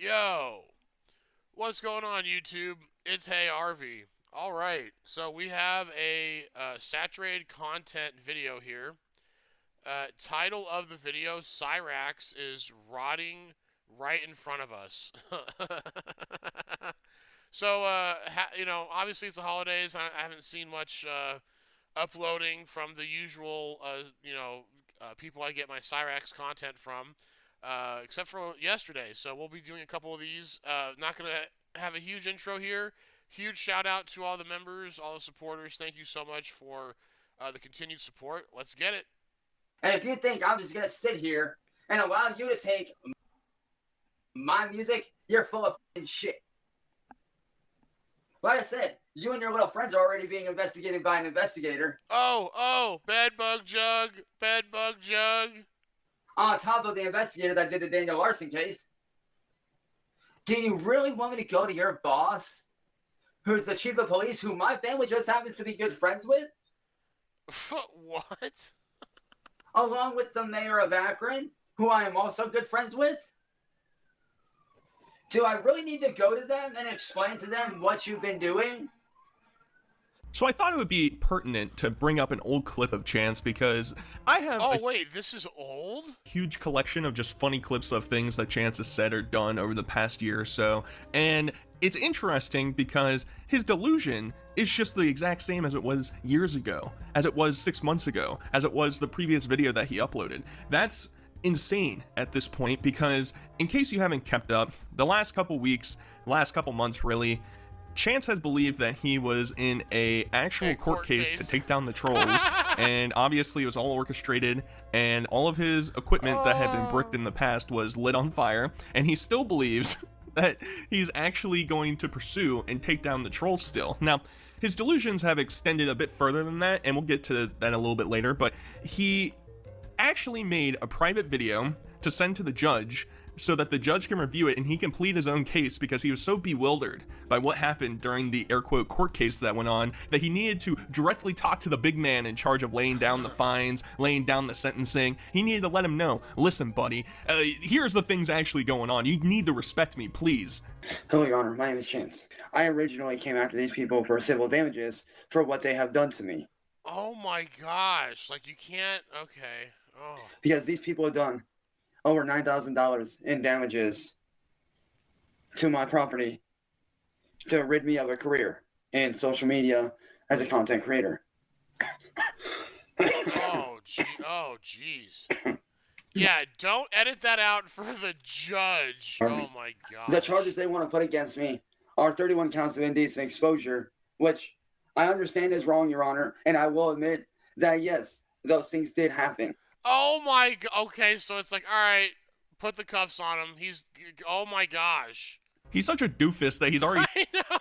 Yo, what's going on, YouTube? It's Hey RV. All right, so we have a saturated content video here. Title of the video: Cyraxx is rotting right in front of us. So, obviously it's the holidays. I haven't seen much uploading from the usual, people I get my Cyraxx content from, except for yesterday. So we'll be doing a couple of these. Not going to have a huge intro here. Huge shout out to all the members, all the supporters. Thank you so much for the continued support. Let's get it. And if you think I'm just going to sit here and allow you to take my music, you're full of shit. Like I said, you and your little friends are already being investigated by an investigator. Oh, bed bug jug. On top of the investigator that did the Daniel Larson case. Do you really want me to go to your boss, who's the chief of police, who my family just happens to be good friends with? What? Along with the mayor of Akron, who I am also good friends with? Do I really need to go to them and explain to them what you've been doing? So I thought it would be pertinent to bring up an old clip of Chance because I have wait, this is old? huge collection of just funny clips of things that Chance has said or done over the past year or so, and it's interesting because his delusion is just the exact same as it was years ago, as it was 6 months ago, as it was the previous video that he uploaded. That's insane at this point because, in case you haven't kept up, the last couple weeks, last couple months really, Chance has believed that he was in a actual court case to take down the trolls, and obviously it was all orchestrated, and all of his equipment that had been bricked in the past was lit on fire, and he still believes that he's actually going to pursue and take down the trolls still. Now, his delusions have extended a bit further than that, and we'll get to that a little bit later, but he actually made a private video to send to the judge so that the judge can review it and he can plead his own case because he was so bewildered by what happened during the air quote court case that went on that he needed to directly talk to the big man in charge of laying down the fines, laying down the sentencing. He needed to let him know, listen buddy, here's the things actually going on. You need to respect me, please. Hello, Your Honor. My name is Chance. I originally came after these people for civil damages for what they have done to me. Oh my gosh, like you can't, okay. Oh. Because these people have done over $9,000 in damages to my property to rid me of a career in social media as a content creator. Oh, jeez. Yeah, don't edit that out for the judge. Oh my god. The charges they want to put against me are 31 counts of indecent exposure, which I understand is wrong, Your Honor, and I will admit that, yes, those things did happen. Oh my, okay, so it's like, alright, put the cuffs on him. Oh my gosh. He's such a doofus that he's already I know.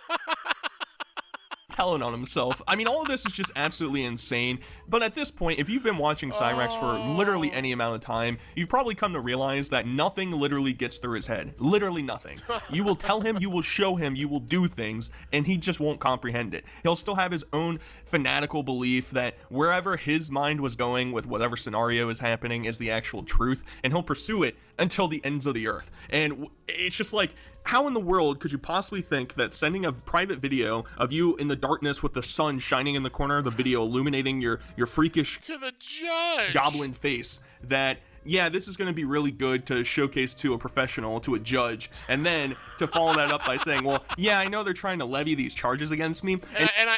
telling on himself. I mean, all of this is just absolutely insane, but at this point, if you've been watching Cyraxx for literally any amount of time, you've probably come to realize that nothing literally gets through his head. Literally nothing. You will tell him, you will show him, you will do things, and he just won't comprehend it. He'll still have his own fanatical belief that wherever his mind was going with whatever scenario is happening is the actual truth, and he'll pursue it until the ends of the earth. And it's just like, how in the world could you possibly think that sending a private video of you in the darkness with the sun shining in the corner of the video illuminating your freakish to the judge goblin face, that yeah, this is going to be really good to showcase to a professional, to a judge, and then to follow that up by saying, well, yeah, I know they're trying to levy these charges against me, and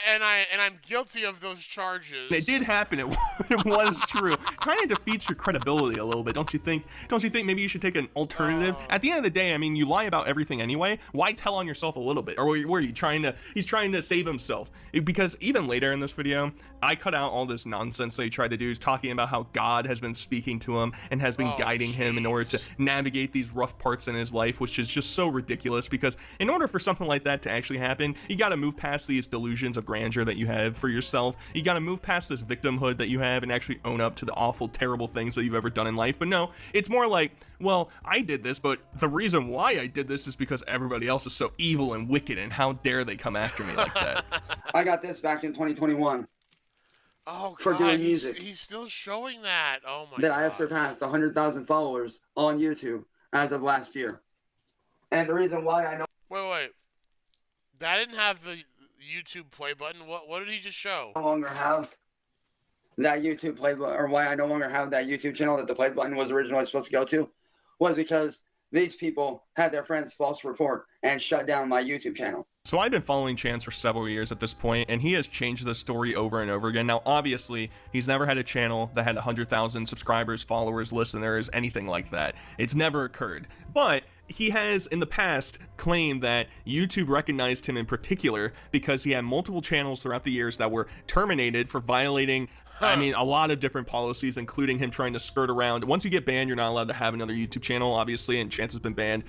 I'm guilty of those charges. It did happen. It was true. Kind of defeats your credibility a little bit, don't you think? Don't you think maybe you should take an alternative? At the end of the day, I mean, you lie about everything anyway. Why tell on yourself a little bit? Or were you trying to? He's trying to save himself. Because even later in this video, I cut out all this nonsense that he tried to do. He's talking about how God has been speaking to him and has been guiding him in order to navigate these rough parts in his life, which is just so ridiculous, because in order for something like that to actually happen, you got to move past these delusions of grandeur that you have for yourself. You got to move past this victimhood that you have and actually own up to the awful, terrible things that you've ever done in life. But no, it's more like, well, I did this, but the reason why I did this is because everybody else is so evil and wicked, and how dare they come after me like that. I got this back in 2021. Oh, for God, doing music. He's still showing that. Oh my that God. I have surpassed 100,000 followers on YouTube as of last year. And the reason why I Wait. That didn't have the YouTube play button. What did he just show? no longer have that YouTube play button, or why I no longer have that YouTube channel that the play button was originally supposed to go to, was because these people had their friends false report and shut down my YouTube channel. So I've been following Chance for several years at this point, and he has changed the story over and over again. Now, obviously, he's never had a channel that had 100,000 subscribers, followers, listeners, anything like that. It's never occurred. But he has, in the past, claimed that YouTube recognized him in particular because he had multiple channels throughout the years that were terminated for violating, I mean, a lot of different policies, including him trying to skirt around. Once you get banned, you're not allowed to have another YouTube channel, obviously, and Chance has been banned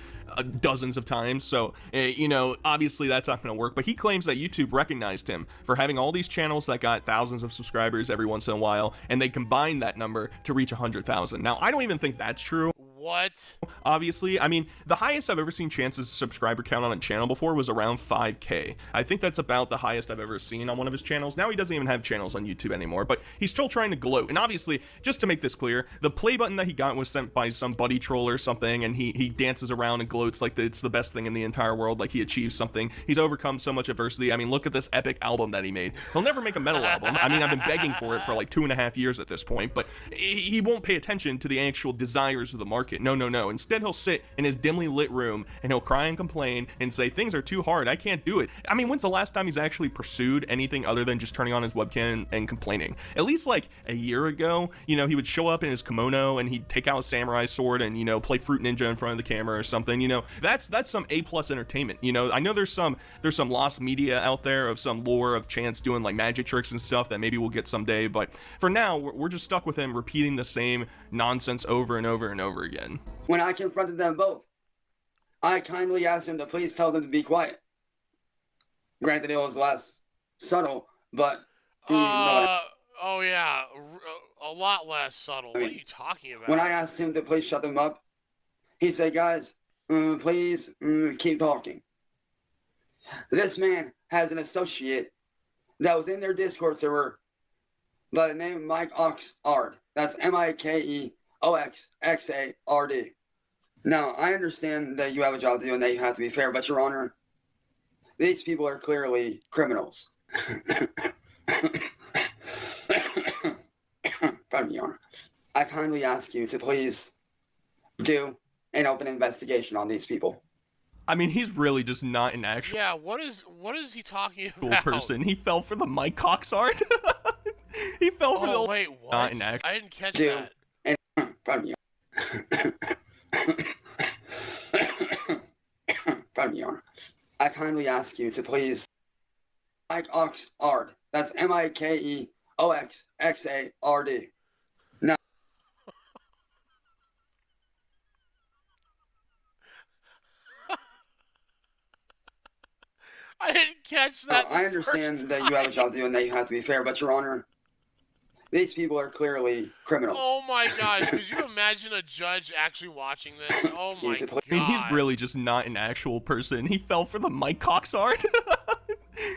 dozens of times. So, you know, obviously that's not going to work. But he claims that YouTube recognized him for having all these channels that got thousands of subscribers every once in a while, and they combined that number to reach 100,000. Now, I don't even think that's true. What? Obviously, I mean, the highest I've ever seen Chance's subscriber count on a channel before was around 5K. I think that's about the highest I've ever seen on one of his channels. Now he doesn't even have channels on YouTube anymore, but he's still trying to gloat. And obviously, just to make this clear, the play button that he got was sent by some buddy troll or something, and he dances around and gloats like it's the best thing in the entire world, like he achieved something. He's overcome so much adversity. I mean, look at this epic album that he made. He'll never make a metal album. I mean, I've been begging for it for like 2.5 years at this point, but he won't pay attention to the actual desires of the market. No. Instead, he'll sit in his dimly lit room and he'll cry and complain and say things are too hard, I can't do it. I mean, when's the last time he's actually pursued anything other than just turning on his webcam and complaining? At least like a year ago, you know, he would show up in his kimono and he'd take out a samurai sword and, you know, play Fruit Ninja in front of the camera or something. You know, that's some A+ entertainment. You know, I know there's some lost media out there of some lore of Chance doing like magic tricks and stuff that maybe we'll get someday, but for now we're just stuck with him repeating the same nonsense over and over and over again. When I confronted them both, I kindly asked him to please tell them to be quiet. Granted, it was less subtle, but oh yeah, a lot less subtle. What are you talking about? When I asked him to please shut them up, he said, guys, please keep talking. This man has an associate that was in their Discord server by the name of Mike Oxard. That's MikeOxxard. Now, I understand that you have a job to do and that you have to be fair, but Your Honor, these people are clearly criminals. Pardon me, Your Honor. I kindly ask you to please do an open investigation on these people. I mean, he's really just not an actual what is he talking about? person. He fell for the Mike Oxxard. He fell for the wait, what? Not an actual. I didn't catch that. Pardon me. Pardon me, Your Honor. I kindly ask you to please Mike Oxxard. That's MikeOxxard. Now, I didn't catch that. I understand that you have a job to do and that you have to be fair, but Your Honor, these people are clearly criminals. Oh my gosh, could you imagine a judge actually watching this? Oh my god. I mean, he's really just not an actual person. He fell for the Mike Oxxard.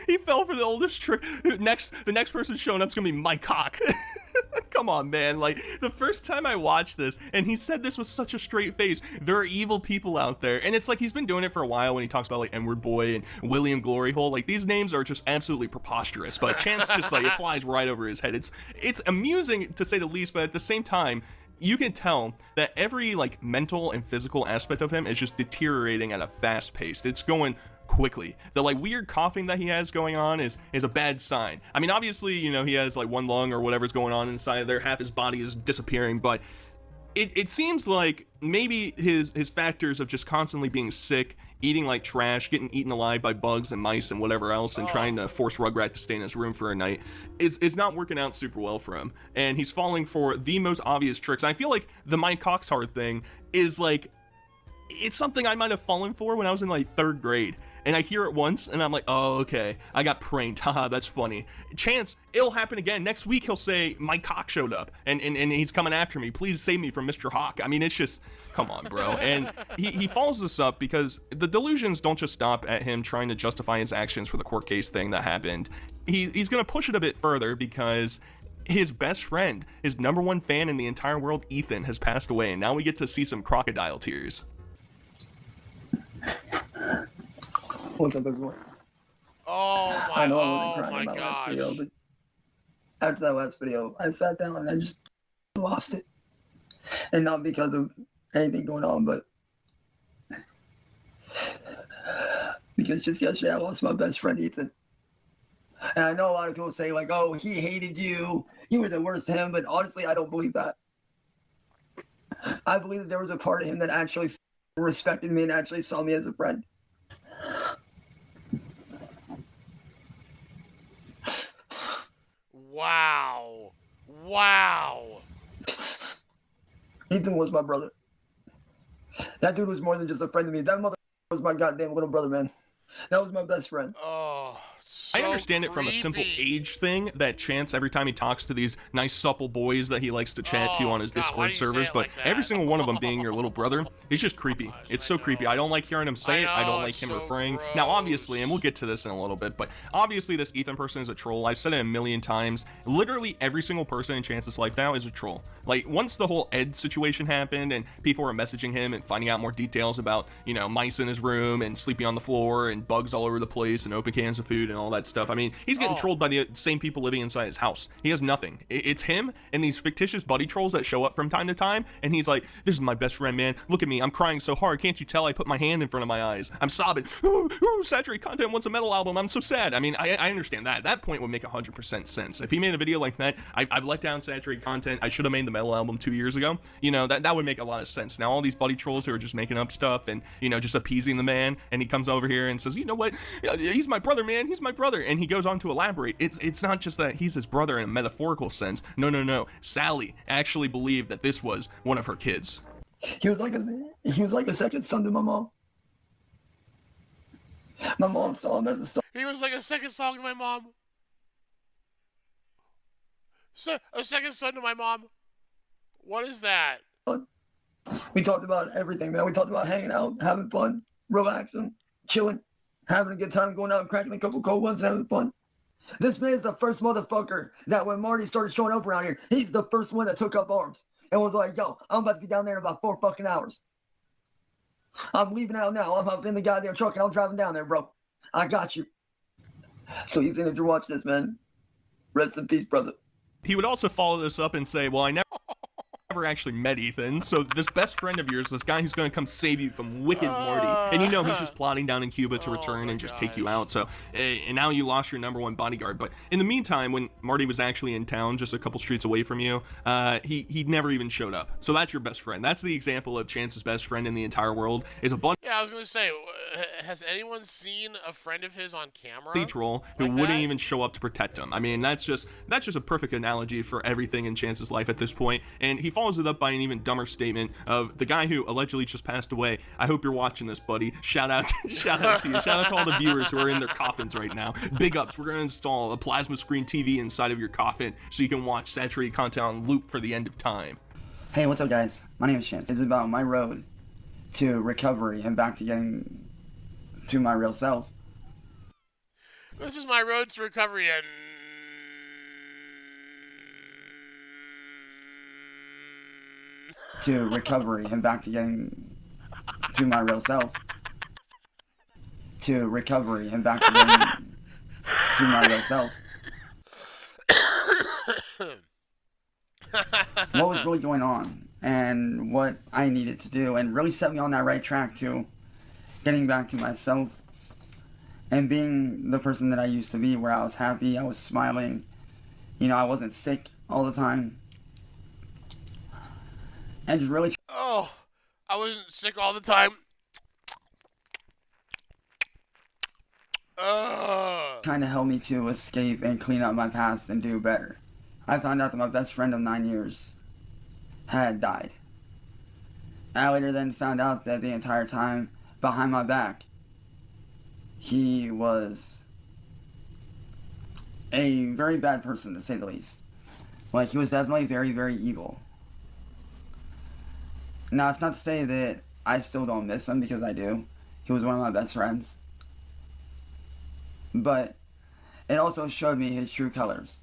He fell for the oldest trick. The next person showing up is gonna be Mike Cock. Come on, man. Like, the first time I watched this, and he said this with such a straight face, there are evil people out there. And it's like he's been doing it for a while when he talks about, like, N-word Boy and William Gloryhole. Like, these names are just absolutely preposterous. But Chance just, like, it flies right over his head. It's amusing, to say the least, but at the same time, you can tell that every, like, mental and physical aspect of him is just deteriorating at a fast pace. It's going quickly. The like weird coughing that he has going on is a bad sign. I mean, obviously, you know, he has like one lung or whatever's going on inside there, half his body is disappearing, but it seems like maybe his factors of just constantly being sick, eating like trash, getting eaten alive by bugs and mice and whatever else, and trying to force Rugrat to stay in his room for a night is not working out super well for him. And he's falling for the most obvious tricks. I feel like the Mike Oxxard thing is like, it's something I might have fallen for when I was in like 3rd grade. And I hear it once, and I'm like, oh, okay, I got pranked. Haha, that's funny. Chance, it'll happen again. Next week, he'll say, my cock showed up, and he's coming after me. Please save me from Mr. Hawk. I mean, it's just, come on, bro. And he follows this up because the delusions don't just stop at him trying to justify his actions for the court case thing that happened. He's going to push it a bit further because his best friend, his #1 fan in the entire world, Ethan, has passed away, and now we get to see some crocodile tears. What's up, everyone? I know I wasn't crying my in my last gosh. video, but after that last video, I sat down and I just lost it. And not because of anything going on, but because just yesterday I lost my best friend, Ethan. And I know a lot of people say, like, oh, he hated you. You were the worst to him. But honestly, I don't believe that. I believe that there was a part of him that actually respected me and actually saw me as a friend. Wow. Wow. Ethan was my brother. That dude was more than just a friend to me. That mother was my goddamn little brother, man. That was my best friend. Oh, so I understand it from a simple creepy. age thing that Chance, every time he talks to these nice supple boys that he likes to chat to on his God, why do Discord you say servers, it but like that? every single one of them being your little brother, it's just creepy. It's so creepy. I don't like hearing him say it. I don't like it's him so referring. Now, obviously, and gross. we'll get to this in a little bit, but obviously this Ethan person is a troll. I've said it a million times. Literally every single person in Chance's life now is a troll. Like, once the whole Ed situation happened and people were messaging him and finding out more details about, you know, mice in his room and sleeping on the floor and bugs all over the place and open cans of food and all that stuff. I mean, he's getting trolled by the same people living inside his house. He has nothing. It's him and these fictitious buddy trolls that show up from time to time, and he's like, this is my best friend, man. Look at me. I'm crying so hard. Can't you tell I put my hand in front of my eyes? I'm sobbing. Ooh, Saturated Content wants a metal album. I'm so sad. I mean, I understand that. That point would make 100% sense. If he made a video like that, I've let down Saturated Content. I should have made the metal album 2 years ago. You know, that would make a lot of sense. Now, all these buddy trolls who are just making up stuff and, you know, just appeasing the man, and he comes over here and says, you know what? He's my brother, man. He's my brother. And he goes on to elaborate. It's not just that he's his brother in a metaphorical sense. No. Sally actually believed that this was one of her kids. He was like a second son to my mom. My mom saw him as a son. He was like a second son to my mom. A second son to my mom? What is that? We talked about everything, man. We talked about hanging out, having fun, relaxing, chilling, having a good time, going out and cracking a couple cold ones, having fun. This man is the first motherfucker that when Marty started showing up around here, he's the first one that took up arms and was like, yo, I'm about to be down there in about 4 fucking hours. I'm leaving out now. I'm up in the goddamn truck and I'm driving down there, bro. I got you. So Ethan, if you're watching this, man, rest in peace, brother. He would also follow this up and say, well, I never actually met Ethan, so this best friend of yours, this guy who's going to come save you from wicked Morty, and you know he's just plotting down in Cuba to return and just take you out, so, and now you lost your number one bodyguard. But in the meantime, when Marty was actually in town, just a couple streets away from you, he never even showed up. So that's your best friend. That's the example of Chance's best friend in the entire world, is a bunch Yeah, I was gonna say, has anyone seen a friend of his on camera? troll who Like wouldn't that? even show up to protect him. I mean, that's just a perfect analogy for everything in Chance's life at this point. And he follows it up by an even dumber statement of the guy who allegedly just passed away. I hope you're watching this, buddy. Shout out to you. Shout out to all the viewers who are in their coffins right now. Big ups. We're gonna install a plasma screen TV inside of your coffin so you can watch Saturated Content on loop for the end of time. Hey, what's up, guys? My name is Chance. It's about my road to recovery and back to getting to my real self. This is my road to recovery, and To recovery and back to getting to my real self. To recovery and back to getting to my real self. What was really going on and what I needed to do and really set me on that right track to getting back to myself and being the person that I used to be, where I was happy, I was smiling, you know, I wasn't sick all the time. And just really oh, I wasn't sick all the time. kind of helped me to escape and clean up my past and do better. I found out that my best friend of 9 years had died. I later then found out that the entire time, behind my back, he was a very bad person, to say the least. Like, he was definitely very, very evil. Now, it's not to say that I still don't miss him, because I do. He was one of my best friends. But it also showed me his true colors.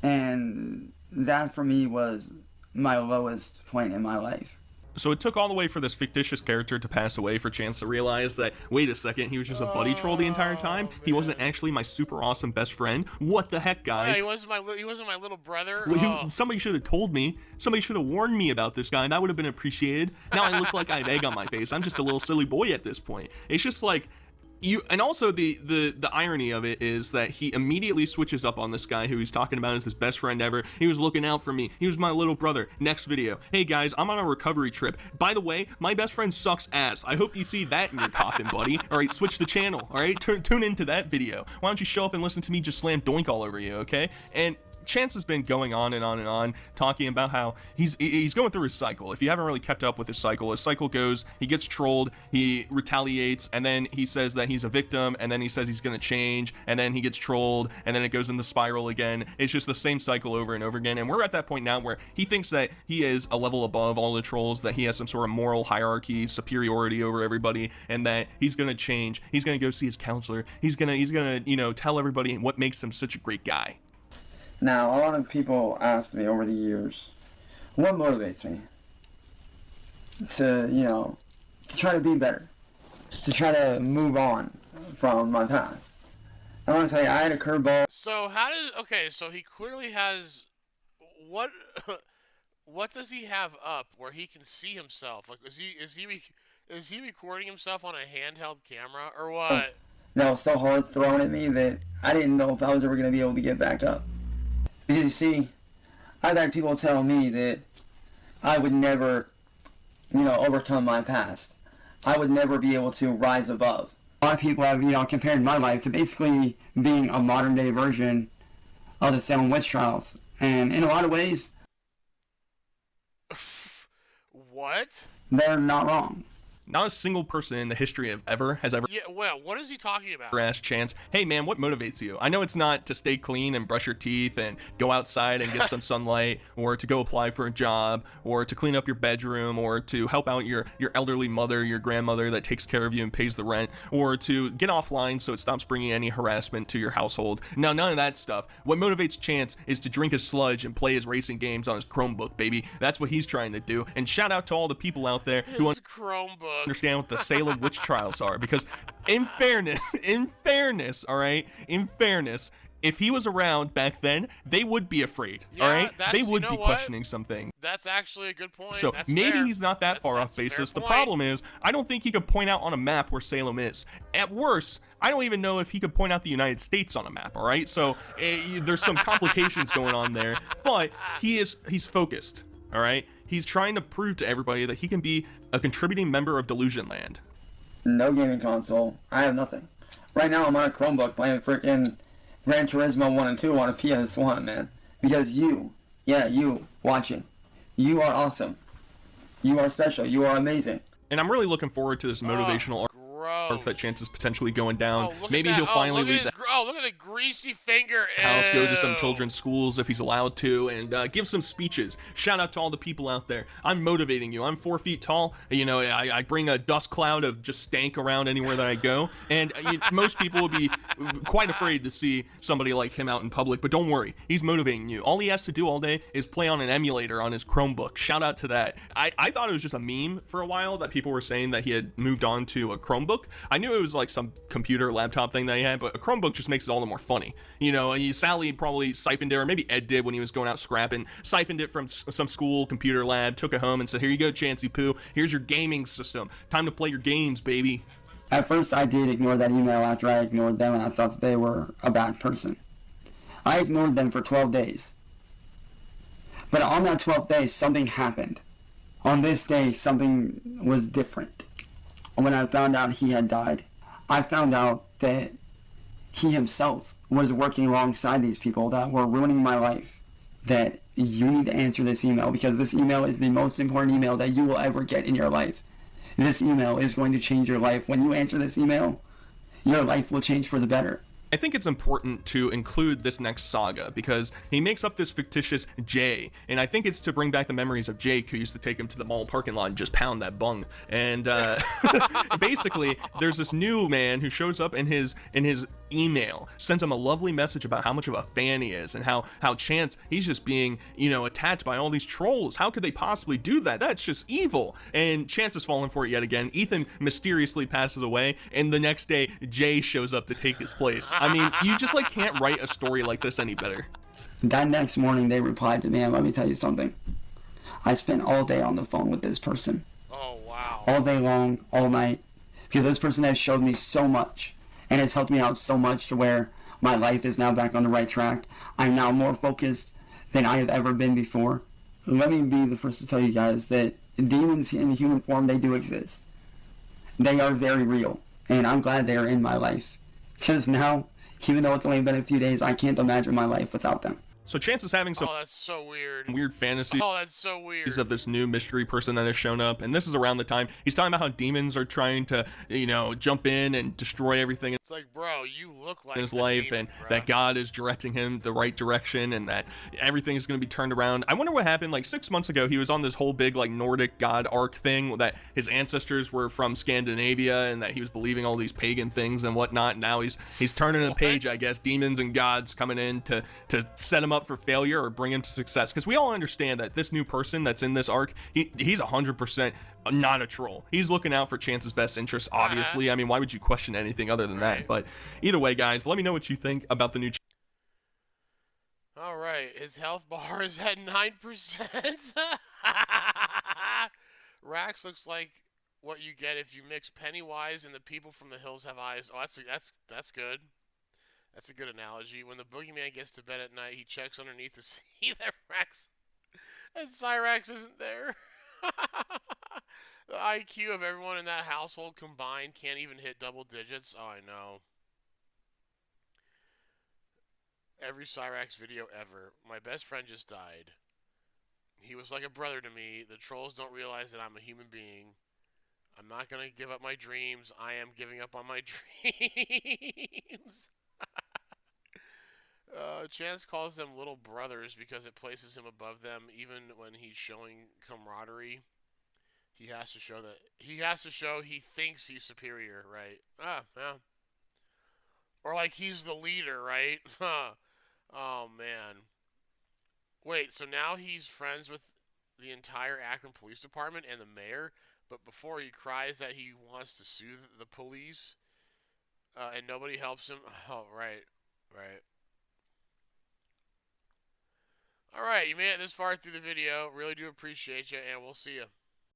And that, for me, was my lowest point in my life. So it took all the way for this fictitious character to pass away for Chance to realize that, wait a second, he was just a buddy troll the entire time. He wasn't actually my super awesome best friend. What the heck, guys? Yeah, he wasn't my little brother. Well, somebody should have told me. Somebody should have warned me about this guy. That would have been appreciated. Now I look like I have egg on my face. I'm just a little silly boy at this point. It's just like, and also the irony of it is that he immediately switches up on this guy who he's talking about as his best friend ever. He was looking out for me. He was my little brother. Next video. Hey guys, I'm on a recovery trip. By the way, my best friend sucks ass. I hope you see that in your coffin, buddy. All right, switch the channel. All right, tune into that video. Why don't you show up and listen to me just slam doink all over you, okay? And Chance has been going on and on and on, talking about how he's going through his cycle. If you haven't really kept up with his cycle goes, he gets trolled, he retaliates, and then he says that he's a victim, and then he says he's going to change, and then he gets trolled, and then it goes in the spiral again. It's just the same cycle over and over again, and we're at that point now where he thinks that he is a level above all the trolls, that he has some sort of moral hierarchy, superiority over everybody, and that he's going to change. He's going to go see his counselor. He's going to, tell everybody what makes him such a great guy. Now, a lot of people ask me over the years, what motivates me to, to try to be better, to try to move on from my past. I want to tell you, I had a curveball. So so he clearly has, what does he have up where he can see himself? Like, is he recording himself on a handheld camera or what? That was so hard thrown at me that I didn't know if I was ever going to be able to get back up. Because you see, I've had people tell me that I would never, overcome my past. I would never be able to rise above. A lot of people have, compared my life to basically being a modern day version of the Salem witch trials. And in a lot of ways, what? they're not wrong. Not a single person in the history of ever has ever what is he talking about? asked Chance, hey man, what motivates you? I know it's not to stay clean and brush your teeth and go outside and get some sunlight, or to go apply for a job, or to clean up your bedroom, or to help out your elderly mother, your grandmother that takes care of you and pays the rent, or to get offline so it stops bringing any harassment to your household. No, none of that stuff. What motivates Chance is to drink his sludge and play his racing games on his Chromebook, baby. That's what he's trying to do. And shout out to all the people out there who Chromebook. Understand what the Salem witch trials are, because in fairness, all right, if he was around back then, they would be afraid, all right? They would be questioning something. That's actually a good point. So that's maybe fair. he's not that far off basis. The problem is, I don't think he could point out on a map where Salem is. At worst, I don't even know if he could point out the United States on a map, all right? So there's some complications going on there, but he's focused, all right? He's trying to prove to everybody that he can be a contributing member of Delusion Land. No gaming console. I have nothing. Right now I'm on a Chromebook playing freaking Gran Turismo 1 and 2 on a PS1, man. Because you watching, you are awesome. You are special. You are amazing. And I'm really looking forward to this motivational arc that Chance is potentially going down. Maybe he'll finally leave that. Look at the greasy finger. House, go to some children's schools if he's allowed to, and give some speeches. Shout out to all the people out there. I'm motivating you. I'm 4 feet tall. I bring a dust cloud of just stank around anywhere that I go, and most people would be quite afraid to see somebody like him out in public, but don't worry. He's motivating you. All he has to do all day is play on an emulator on his Chromebook. Shout out to that. I thought it was just a meme for a while that people were saying that he had moved on to a Chromebook. I knew it was like some computer laptop thing that he had, but a Chromebook just makes it all the more funny. Sally probably siphoned it, or maybe Ed did when he was going out scrapping, siphoned it from some school computer lab, took it home and said, here you go, Chancey Poo, here's your gaming system. Time to play your games, baby. At first I did ignore that email after I ignored them and I thought that they were a bad person. I ignored them for 12 days. But on that 12th day, something happened. On this day, something was different. When I found out he had died, I found out that he himself was working alongside these people that were ruining my life. That you need to answer this email, because this email is the most important email that you will ever get in your life. This email is going to change your life. When you answer this email, your life will change for the better. I think it's important to include this next saga because he makes up this fictitious Jay, and I think it's to bring back the memories of Jake, who used to take him to the mall parking lot and just pound that bung. And basically, there's this new man who shows up in his email, sends him a lovely message about how much of a fan he is and how Chance, he's just being, you know, attacked by all these trolls. How could they possibly do that? That's just evil. And Chance has fallen for it yet again. Ethan mysteriously passes away, and the next day Jay shows up to take his place. I mean, you just like can't write a story like this any better. That next morning, they replied to me, and let me tell you something. I spent all day on the phone with this person. Oh, wow. All day long, all night. Because this person has showed me so much and has helped me out so much to where my life is now back on the right track. I'm now more focused than I have ever been before. Let me be the first to tell you guys that demons in human form, they do exist. They are very real, and I'm glad they are in my life. Because now, even though it's only been a few days, I can't imagine my life without them. So Chance is having some that's so weird. weird fantasies That's so weird. of this new mystery person that has shown up, and this is around the time he's talking about how demons are trying to, you know, jump in and destroy everything It's like, bro, you look like in his a life, demon, and bro. that God is directing him the right direction, and that everything is going to be turned around. I wonder what happened. Like 6 months ago, he was on this whole big like Nordic god arc thing that his ancestors were from Scandinavia, and that he was believing all these pagan things and whatnot. Now he's turning a page, I guess. Demons and gods coming in to set him up for failure or bring him to success, because we all understand that this new person that's in this arc, he's 100% not a troll. He's looking out for Chance's best interests, obviously. I mean, why would you question anything other than that? But either way, guys, let me know what you think about the new All right, his health bar is at 9%. Rax looks like what you get if you mix Pennywise and the people from the hills have eyes. Oh, that's good. That's a good analogy. When the boogeyman gets to bed at night, he checks underneath to see that Rax and Cyraxx isn't there. The IQ of everyone in that household combined can't even hit double digits. Oh, I know. Every Cyraxx video ever. My best friend just died. He was like a brother to me. The trolls don't realize that I'm a human being. I'm not going to give up my dreams. I am giving up on my dreams. Chance calls them little brothers because it places him above them, even when he's showing camaraderie. He has to show he thinks he's superior, right? Yeah. Or like he's the leader, right? Oh man. Wait, so now he's friends with the entire Akron Police Department and the mayor, but before he cries that he wants to sue the police, and nobody helps him. Oh, right. Alright, you made it this far through the video. Really do appreciate you, and we'll see you.